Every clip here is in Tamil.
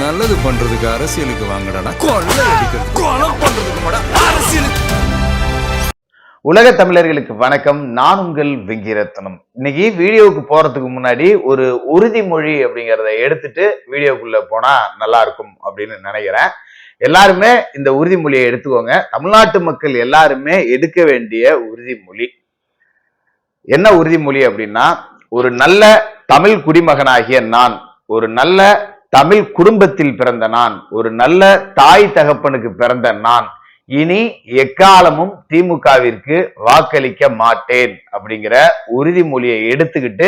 நல்லது பண்றதுக்கு அரசியலுக்கு வாங்கடா, கொலை அடிக்கிறது கொலை பண்றதுக்கு அரசியலுக்கு. உலக தமிழர்களுக்கு வணக்கம். நான் உங்கள் வெங்கிரத்னம். இன்னைக்கு வீடியோவுக்கு போறதுக்கு முன்னாடி ஒரு உறுதிமொழி அப்படிங்கிறத எடுத்துட்டு வீடியோக்குள்ள போனா நல்லா இருக்கும் அப்படின்னு நினைக்கிறேன். எல்லாருமே இந்த உறுதிமொழியை எடுத்துக்கோங்க. தமிழ்நாட்டு மக்கள் எல்லாருமே எடுக்க வேண்டிய உறுதிமொழி. என்ன உறுதிமொழி அப்படின்னா, ஒரு நல்ல தமிழ் குடிமகனாகிய நான், ஒரு நல்ல தமிழ் குடும்பத்தில் பிறந்த நான், ஒரு நல்ல தாய் தகப்பனுக்கு பிறந்த நான் இனி எக்காலமும் திமுகவிற்கு வாக்களிக்க மாட்டேன் அப்படிங்கிற உறுதிமொழியை எடுத்துக்கிட்டு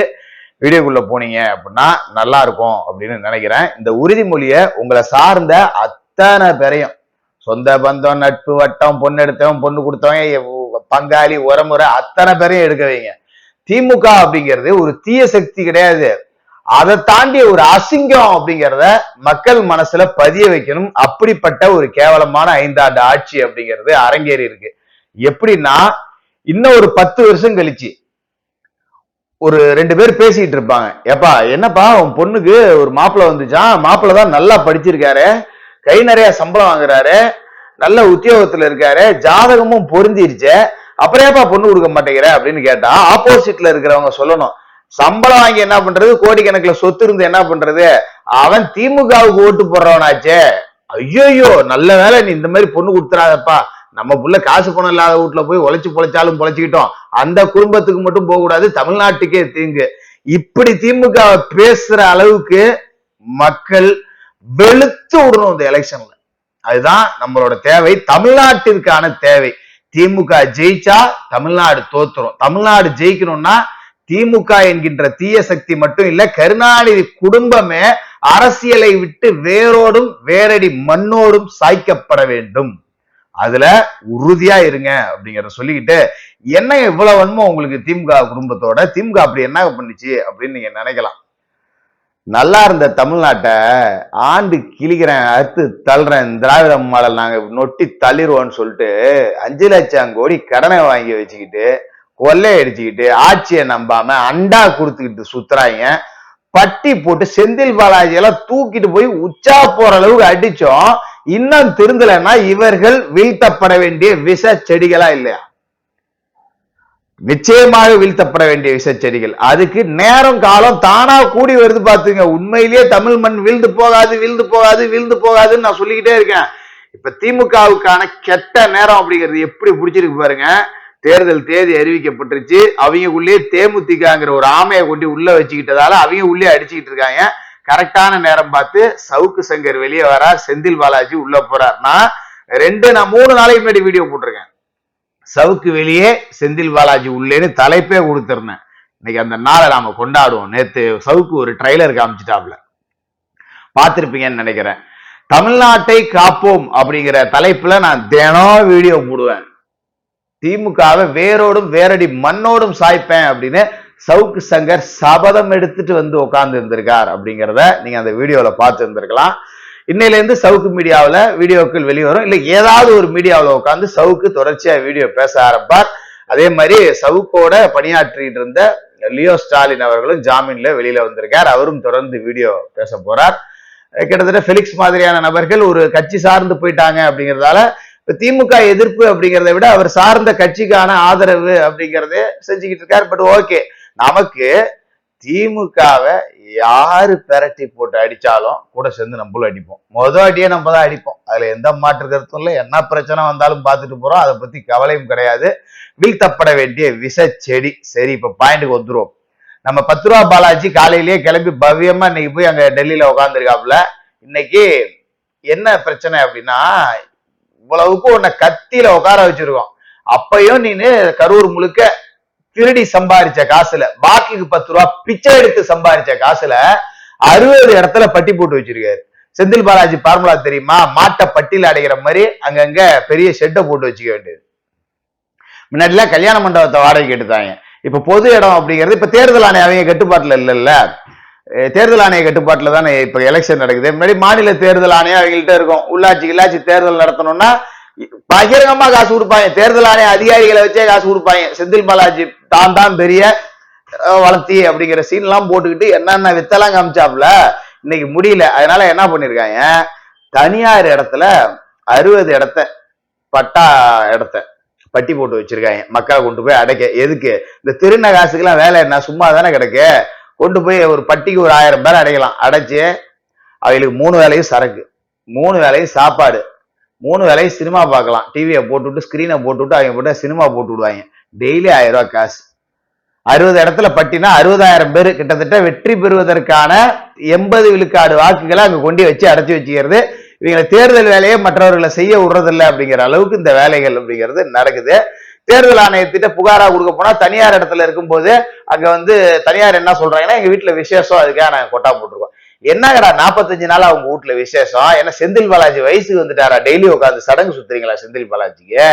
வீடியோக்குள்ள போனீங்க அப்படின்னா நல்லா இருக்கும் அப்படின்னு நினைக்கிறேன். இந்த உறுதிமொழியை உங்களை சார்ந்த அத்தனை பேரையும், சொந்த பந்தம், நட்பு வட்டம், பொண்ணு எடுத்தவன், பொண்ணு கொடுத்தவன், பங்காளி, உரமுறை, அத்தனை பேரையும் எடுக்க வைங்க. திமுக அப்படிங்கிறது ஒரு தீய சக்தி கிடையாது. அதை தாண்டி ஒரு அசிங்கம் அப்படிங்கிறத மக்கள் மனசுல பதிய வைக்கணும். அப்படிப்பட்ட ஒரு கேவலமான 5 ஆண்டு ஆட்சி அப்படிங்கிறது அரங்கேறி இருக்கு. எப்படின்னா, இன்னும் ஒரு 10 வருஷம் கழிச்சு ஒரு 2 பேர் பேசிட்டு இருப்பாங்க. ஏப்பா என்னப்பா உன் பொண்ணுக்கு ஒரு மாப்பிள்ளை வந்துச்சான், மாப்பிள்ளை தான் நல்லா படிச்சிருக்காரு, கை நிறைய சம்பளம் வாங்குறாரு, நல்ல உத்தியோகத்துல இருக்காரு, ஜாதகமும் பொருந்திருச்சு, அப்புறம் ஏப்பா பொண்ணு கொடுக்க மாட்டேங்கிற அப்படின்னு கேட்டா ஆப்போசிட்ல இருக்கிறவங்க சொல்லணும், சம்பளம் வாங்கி என்ன பண்றது, கோடிக்கணக்கில் சொத்து இருந்து என்ன பண்றது, அவன் திமுகவுக்கு ஓட்டு போடுறவனாச்சே, ஐயோ நல்ல வேலை நீ இந்த மாதிரி பொண்ணு கொடுத்துறாதப்பா, நம்ம புள்ள காசு பணம் இல்லாத வீட்டுல போய் உழைச்சு பொழைச்சாலும் பொழைச்சிக்கிட்டோம், அந்த குடும்பத்துக்கு மட்டும் போக கூடாது, தமிழ்நாட்டுக்கே தீங்கு. இப்படி திமுக பேசுற அளவுக்கு மக்கள் வெளுத்து விடணும் இந்த எலெக்ஷன்ல. அதுதான் நம்மளோட தேவை, தமிழ்நாட்டிற்கான தேவை. திமுக ஜெயிச்சா தமிழ்நாடு தோத்துரும். தமிழ்நாடு ஜெயிக்கணும்னா திமுக என்கின்ற தீய சக்தி மட்டும் இல்ல, கருணாநிதி குடும்பமே அரசியலை விட்டு வேரோடும் வேரடி மண்ணோடும் சாய்க்கப்பட வேண்டும். அதுல உறுதியா இருங்க அப்படிங்கிறத சொல்லிக்கிட்டு, என்ன இவ்வளவு வன்மம் உங்களுக்கு திமுக குடும்பத்தோட, திமுக அப்படி என்ன பண்ணுச்சு அப்படின்னு நீங்க நினைக்கலாம். நல்லா இருந்த தமிழ்நாட்டை ஆண்டு கிழிக்கிறேன், அறுத்து தள்ளுறேன், திராவிட மாடல் நாங்க நொட்டி தள்ளிடுவோம்னு சொல்லிட்டு 5 லட்சம் கோடி கடனை வாங்கி வச்சுக்கிட்டு, கொள்ளை அடிச்சுக்கிட்டு, ஆட்சியை நம்பாம அண்டா கொடுத்துக்கிட்டு சுத்துறாங்க. பட்டி போட்டு செந்தில் பாலாஜி எல்லாம் தூக்கிட்டு போய் உச்சா போற அளவுக்கு அடிச்சோம். இன்னும் திருந்தலைன்னா இவர்கள் வீழ்த்தப்பட வேண்டிய விஷ செடிகளா இல்லையா? நிச்சயமாக வீழ்த்தப்பட வேண்டிய விஷ செடிகள். அதுக்கு நேரம் காலம் தானா கூடி வருது பாத்துங்க. உண்மையிலேயே தமிழ் மண் வீழ்ந்து போகாது, வீழ்ந்து போகாது, வீழ்ந்து போகாதுன்னு நான் சொல்லிக்கிட்டே இருக்கேன். இப்ப திமுகவுக்கான கெட்ட நேரம் அப்படிங்கிறது எப்படி பிடிச்சிருக்கு பாருங்க. தேர்தல் தேதி அறிவிக்கப்பட்டுருச்சு, அவங்களுக்குள்ளே தேமுதிகங்கிற ஒரு ஆமையை கொண்டு உள்ள வச்சுக்கிட்டதால அவங்க உள்ளே அடிச்சுக்கிட்டு இருக்காங்க. கரெக்டான நேரம் பார்த்து சவுக்கு சங்கர் வெளியே வரார், செந்தில் பாலாஜி உள்ள போறார். நான் 3 நாளைக்கு முன்னாடி வீடியோ போட்டிருக்கேன், சவுக்கு வெளியே செந்தில் பாலாஜி உள்ளேன்னு தலைப்பே கொடுத்துருந்தேன். இன்னைக்கு அந்த நாளை நாம கொண்டாடுவோம். நேத்து சவுக்கு ஒரு ட்ரைலர் காமிச்சிட்டாப்ல, பார்த்திருப்பீங்கன்னு நினைக்கிறேன். தமிழ்நாட்டை காப்போம் அப்படிங்கிற தலைப்புல நான் தினம் வீடியோ போடுவேன். திமுகவை வேரோடும் வேரடி மண்ணோடும் சாய்ப்பேன் அப்படின்னு சவுக்கு சங்கர் சபதம் எடுத்துட்டு வந்து உட்கார்ந்து இருந்திருக்கார் அப்படிங்கிறத நீங்க அந்த வீடியோல பார்த்து இருந்திருக்கலாம். இன்னையில இருந்து சவுக்கு மீடியாவில வீடியோக்கள் வெளிவரும், இல்ல ஏதாவது ஒரு மீடியாவில உட்காந்து சவுக்கு தொடர்ச்சியா வீடியோ பேச ஆரம்பிப்பார். அதே மாதிரி சவுக்கோட பணியாற்றிட்டு இருந்த லியோ ஸ்டாலின் அவர்களும் ஜாமீன்ல வெளியில வந்திருக்கார், அவரும் தொடர்ந்து வீடியோ பேச போறார். கிட்டத்தட்ட பெலிக்ஸ் மாதிரியான நபர்கள் ஒரு கட்சி சார்ந்து போயிட்டாங்க அப்படிங்கிறதால திமுக எதிர்ப்பு அப்படிங்கிறத விட அவர் சார்ந்த கட்சிக்கான ஆதரவு அப்படிங்கறதே செஞ்சுக்கிட்டு இருக்காரு. பட் ஓகே, நமக்கு திமுகவை யாரு பெரட்டி போட்டு அடிச்சாலும் கூட சேர்ந்து நம்மளும் அடிப்போம். மொதல் அடியே நம்ம தான் அடிப்போம், அதுல எந்த மாற்று கருத்தும் இல்லை. என்ன பிரச்சனை வந்தாலும் பார்த்துட்டு போறோம், அதை பத்தி கவலையும் கிடையாது. வீழ்த்தப்பட வேண்டிய விஷ செடி. சரி, இப்ப பாயிண்ட்டுக்கு வந்துருவோம். நம்ம 10 ரூபா பாலாஜி காலையிலேயே கிளம்பி பவ்யமா இன்னைக்கு போய் அங்க டெல்லியில உட்காந்துருக்காப்புல. இன்னைக்கு என்ன பிரச்சனை அப்படின்னா, இவ்வளவுக்கு உன்னை கத்தியில உட்கார வச்சிருக்கோம், அப்பயும் நீனு கரூர் முழுக்க திருடி சம்பாதிச்ச காசுல, பாக்கிக்கு 10 ரூபா பிச்சை எடுத்து சம்பாதிச்ச காசுல 60 இடத்துல பட்டி போட்டு வச்சிருக்காரு. செந்தில் பாலாஜி பார்முலா தெரியுமா? மாட்டை பட்டியல அடைகிற மாதிரி அங்கங்க பெரிய ஷெட்டை போட்டு வச்சுக்க வேண்டியது. முன்னாடி எல்லாம் கல்யாண மண்டபத்தை வாடகைக்கு எடுத்தாங்க, இப்ப பொது இடம் அப்படிங்கிறது இப்ப தேர்தல் ஆணையம் அவங்க கட்டுப்பாட்டுல இல்லைல்ல. தேர்தல் ஆணைய கட்டுப்பாட்டுல தானே இப்ப எலெக்ஷன் நடக்குது. முன்னாடி மாநில தேர்தல் ஆணையம் அவங்கள்ட்ட இருக்கும். உள்ளாட்சி தேர்தல் நடத்தணும்னா பகிரங்கமா காசு கொடுப்பாங்க, தேர்தல் ஆணைய அதிகாரிகளை வச்சே காசு கொடுப்பாங்க. செந்தில் பாலாஜி தான் பெரிய வளர்த்தி அப்படிங்கிற சீன் எல்லாம் போட்டுக்கிட்டு என்னென்ன வித்தெல்லாம் காமிச்சாப்ல. இன்னைக்கு முடியல. அதனால என்ன பண்ணிருக்காங்க, தனியார் இடத்துல 60 இடத்த பட்டா இடத்த பட்டி போட்டு வச்சிருக்காங்க. மக்களை கொண்டு போய் அடைக்க. எதுக்கு? இந்த திருந காசுக்கெல்லாம் வேலை என்ன, சும்மா தானே கிடக்கு. கொண்டு போய் ஒரு பட்டிக்கு ஒரு 1000 பேர் அடைக்கலாம். அடைச்சு அவங்களுக்கு 3 வேளையும் சரக்கு, 3 வேளையும் சாப்பாடு, 3 வேளையும் சினிமா பார்க்கலாம். டிவியை போட்டுவிட்டு ஸ்கிரீனை போட்டுவிட்டு அவங்க போட்டு சினிமா போட்டு விடுவாங்க. டெய்லி 1000 ரூபாய் காசு. 60 இடத்துல பட்டினா 60,000 பேர் கிட்டத்தட்ட வெற்றி பெறுவதற்கான 80 விழுக்காடு வாக்குகளை அங்க கொண்டு வச்சு அடைச்சு வச்சுக்கிறது. இவங்களை தேர்தல் வேலையை மற்றவர்களை செய்ய விடுறதில்லை அப்படிங்கிற அளவுக்கு இந்த வேலைகள் அப்படிங்கிறது நடக்குது. தேர்தல் ஆணையத்திட்ட புகாரா கொடுக்க போனா தனியார் இடத்துல இருக்கும்போது அங்க தனியார் என்ன சொல்றாங்கன்னா, எங்க வீட்டுல விசேஷம், அதுக்காக நாங்க கொட்டா போட்டிருக்கோம். என்னங்கடா 45 நாள் அவங்க வீட்டுல விசேஷம்? என்ன செந்தில் பாலாஜி வயசுக்கு வந்துட்டாரா? டெய்லி உட்காந்து சடங்கு சுத்துறீங்களா செந்தில் பாலாஜிக்கு?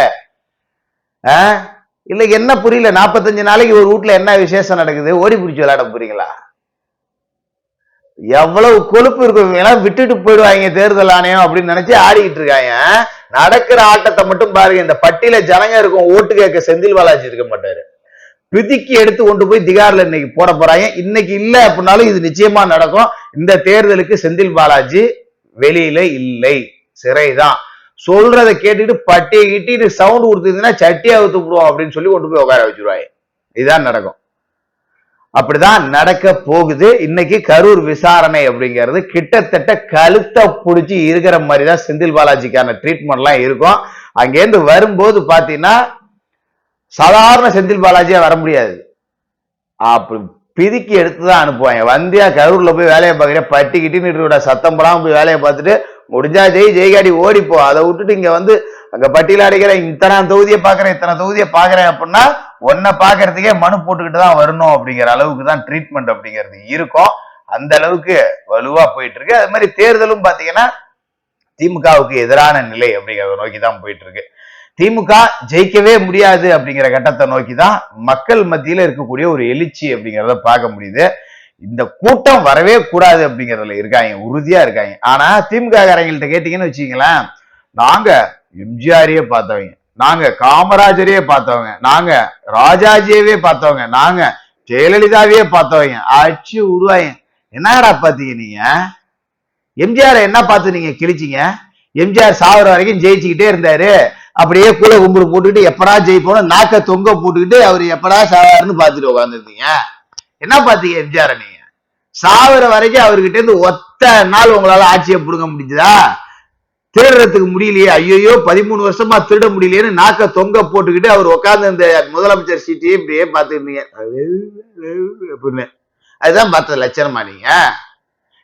இல்ல என்ன புரியல, 45 நாளைக்கு ஒரு வீட்டுல என்ன விசேஷம் நடக்குது? ஓடி பிடிச்சி விளையாட போறீங்களா? எவ்வளவு கொழுப்பு இருக்கும். எல்லாம் விட்டுட்டு போயிடுவாங்க தேர்தல் ஆணையம் அப்படின்னு நினைச்சு ஆடிக்கிட்டு இருக்காங்க. நடக்கிற ஆட்டத்தை மட்டும் பாருங்க. இந்த பட்டியல ஜனங்க இருக்கும், ஓட்டு கேட்க செந்தில் பாலாஜி இருக்க மாட்டாரு. பிதுக்கி எடுத்து கொண்டு போய் திகார்ல இன்னைக்கு போட போறாங்க. இன்னைக்கு இல்ல அப்படின்னாலும் இது நிச்சயமா நடக்கும். இந்த தேர்தலுக்கு செந்தில் பாலாஜி வெளியில இல்லை, சிறைதான். சொல்றதை கேட்டுட்டு பட்டியை கிட்டிட்டு சவுண்ட் கொடுத்ததுன்னா சட்டியா ஊத்துப்படுவோம் அப்படின்னு சொல்லி கொண்டு போய் உட்கார வச்சிருவாங்க. இதுதான் நடக்கும். அப்படிதான் நடக்க போகுது. இன்னைக்கு கரூர் விசாரணை அப்படிங்கிறது கிட்டத்தட்ட கழுத்தை பிடிச்சி இருக்கிற மாதிரிதான் செந்தில் பாலாஜிக்கான ட்ரீட்மெண்ட் எல்லாம் இருக்கும். அங்கேருந்து வரும்போது பாத்தீங்கன்னா சாதாரண செந்தில் பாலாஜியா வர முடியாது. அப்படி பிதுக்கி எடுத்துதான் அனுப்புவாங்க. வந்தியா கரூர்ல போய் வேலையை பார்க்குற, பட்டி கிட்டின்னு சத்தம் போடாம போய் வேலையை பார்த்துட்டு முடிஞ்சா ஜெய்காடி ஓடிப்போ. அதை விட்டுட்டு இங்க அங்க பட்டியல அடைக்கிறேன், இத்தனை தொகுதியை பாக்குறேன், இத்தனை தொகுதியை பாக்குறேன் அப்படின்னா ஒன்ன பாக்குறதுக்கே மனு போட்டுக்கிட்டு தான் வரணும் அப்படிங்கிற அளவுக்கு தான் ட்ரீட்மெண்ட் அப்படிங்கிறது இருக்கும். அந்த அளவுக்கு வலுவா போயிட்டு இருக்கு. அது மாதிரி தேர்தலும் பாத்தீங்கன்னா திமுகவுக்கு எதிரான நிலை அப்படிங்கிறத நோக்கிதான் போயிட்டு இருக்கு. திமுக ஜெயிக்கவே முடியாது அப்படிங்கிற கட்டத்தை நோக்கிதான் மக்கள் மத்தியில இருக்கக்கூடிய ஒரு எழுச்சி அப்படிங்கிறத பார்க்க முடியுது. இந்த கூட்டம் வரவே கூடாது அப்படிங்கறதுல இருக்காங்க, உறுதியா இருக்காங்க. ஆனா திமுக காரங்கள்ட்ட கேட்டீங்கன்னு வச்சுக்கீங்களேன், நாங்க எம்ஜிஆரையே பார்த்தவங்க, நாங்க காமராஜரையே பார்த்தவங்க, நாங்க ராஜாஜியவே பார்த்தவங்க, நாங்க ஜெயலலிதாவையே பார்த்தவங்க அச்சு விடுவாங்க. என்னடா பாத்தீங்க நீங்க? எம்ஜிஆர் என்ன பார்த்து நீங்க கிழிச்சிங்க? எம்ஜிஆர் சாகுற வரைக்கும் ஜெயிச்சுக்கிட்டே இருந்தாரு. அப்படியே கூட கும்பிடு போட்டுக்கிட்டு எப்படா ஜெயிப்போம் நாக்க தொங்க போட்டுக்கிட்டு அவர் எப்படா சாவாருன்னு பார்த்துட்டு உட்காந்துருந்தீங்க. என்ன பாத்தீங்க எம்ஜிஆர்? நீங்க சாகுற வரைக்கும் அவர்கிட்ட இருந்து ஒத்த நாள் உங்களால ஆட்சியை புடுங்க முடிஞ்சதா? திருடுறதுக்கு முடியலையே, ஐயோ 13 வருஷமா திருட முடியலையேன்னு நாக்க தொங்க போட்டுக்கிட்டு அவர் உட்கார்ந்து இந்த முதலமைச்சர் சீட்டையே இப்படியே பார்த்துருந்தீங்க. அப்படின்னு அதுதான் பார்த்த லட்சணமா? நீங்க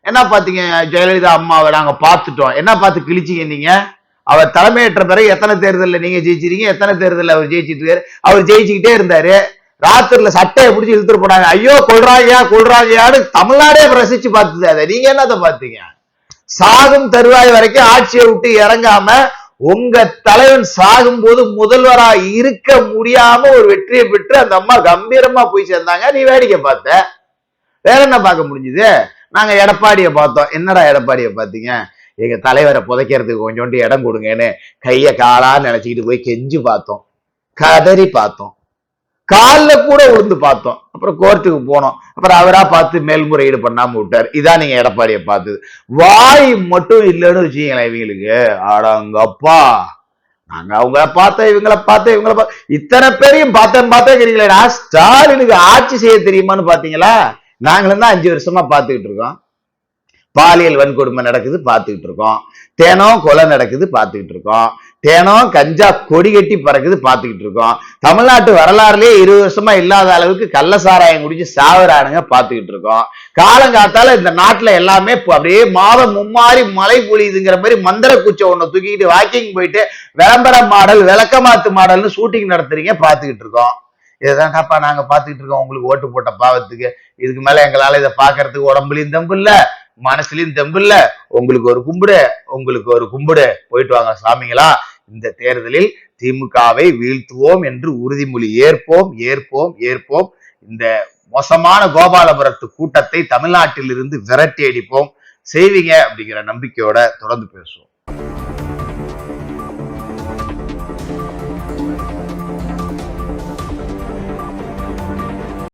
என்ன பாத்தீங்க? ஜெயலலிதா அம்மாவை நாங்க பார்த்துட்டோம். என்ன பார்த்து கிழிச்சிங்க நீங்க? அவர் தலைமையேற்ற பிறகு எத்தனை தேர்தலில் நீங்க ஜெயிச்சிருக்கீங்க, எத்தனை தேர்தலில் அவர் ஜெயிச்சிட்டு இருக்காரு? அவர் ஜெயிச்சுக்கிட்டே இருந்தாரு. ராத்திரில சட்டையை பிடிச்சி இழுத்துட்டு போனாங்க. ஐயோ கொள்றாங்கயா கொள்றாங்கயான்னு தமிழ்நாடே ரசிச்சு பார்த்தது. அதை நீங்க என்னத்த பாத்தீங்க? சாகும் தருவாய் வரைக்கும் ஆட்சியை விட்டு இறங்காம உங்க தலைவன் சாகும் போது முதல்வரா இருக்க முடியாம ஒரு வெற்றியை பெற்று அந்த அம்மா கம்பீரமா போய் சேர்ந்தாங்க. நீ வேடிக்கை பார்த்த. வேற என்ன பார்க்க முடிஞ்சது? நாங்க எடப்பாடியை பார்த்தோம். என்னடா எடப்பாடியை பார்த்தீங்க? எங்க தலைவரை புதைக்கிறதுக்கு கொஞ்சோண்டு இடம் கொடுங்கன்னு கைய காலா நினைச்சுக்கிட்டு போய் கெஞ்சு பார்த்தோம், கதறி பார்த்தோம், காலில் கூட விழுந்து பார்த்தோம். அப்புறம் கோர்ட்டுக்கு போனோம். அப்புறம் அவரா பார்த்து மேல்முறையீடு பண்ணாம விட்டார். இதான் நீங்க எடப்பாடியை பார்த்தது. வாய் மட்டும் இல்லைன்னு வச்சுக்கீங்களேன் இவங்களுக்கு. ஆடாங்கப்பா, நாங்க அவங்கள பார்த்தேன், இவங்களை பார்த்தேன், இவங்களை பார்த்த இத்தனை பேரையும் பார்த்தேங்கிறீங்களா? ஸ்டாலினுக்கு ஆட்சி செய்ய தெரியுமான்னு பாத்தீங்களா? நாங்களும் தான் 5 வருஷமா பார்த்துக்கிட்டு இருக்கோம். பாலியல் வன்கொடுமை நடக்குது பார்த்துக்கிட்டு இருக்கோம், தேனம் கொலை நடக்குது பார்த்துக்கிட்டு இருக்கோம், தேனம் கஞ்சா கொடி கட்டி பறக்குது பார்த்துக்கிட்டு இருக்கோம். தமிழ்நாட்டு வரலாறுலயே 20 வருஷமா இல்லாத அளவுக்கு கள்ளசாராயம் குடிச்சு சாவரானுங்க பார்த்துக்கிட்டு இருக்கோம். காலங்காத்தால இந்த நாட்டுல எல்லாமே அப்படியே மாதம் மும்மாறி மழை பொழியுதுங்கிற மாதிரி மந்திர குச்சை ஒண்ணு தூக்கிட்டு வாக்கிங் போயிட்டு விளம்பர மாடல் விளக்கமாத்து மாடல்னு ஷூட்டிங் நடத்துறீங்க பார்த்துக்கிட்டு இருக்கோம். இதுதான்டாப்பா நாங்க பார்த்துக்கிட்டு இருக்கோம் உங்களுக்கு ஓட்டு போட்ட பாவத்துக்கு. இதுக்கு மேல எங்களால இதை பாக்குறதுக்கு உடம்புலையும் தெம்பு இல்ல, மனசுலயும் தெம்பு இல்ல. உங்களுக்கு ஒரு கும்பிடு, உங்களுக்கு ஒரு கும்பிடு, போயிட்டு வாங்க சாமிங்களா. இந்த தேர்தலில் திமுகவை வீழ்த்துவோம் என்று உறுதிமொழி ஏற்போம் ஏற்போம் ஏற்போம். இந்த மோசமான கோபாலபுரத்து கூட்டத்தை தமிழ்நாட்டில் இருந்து விரட்டி அடிப்போம். செய்வீங்க அப்படிங்கிற நம்பிக்கையோட தொடர்ந்து பேசுவோம்.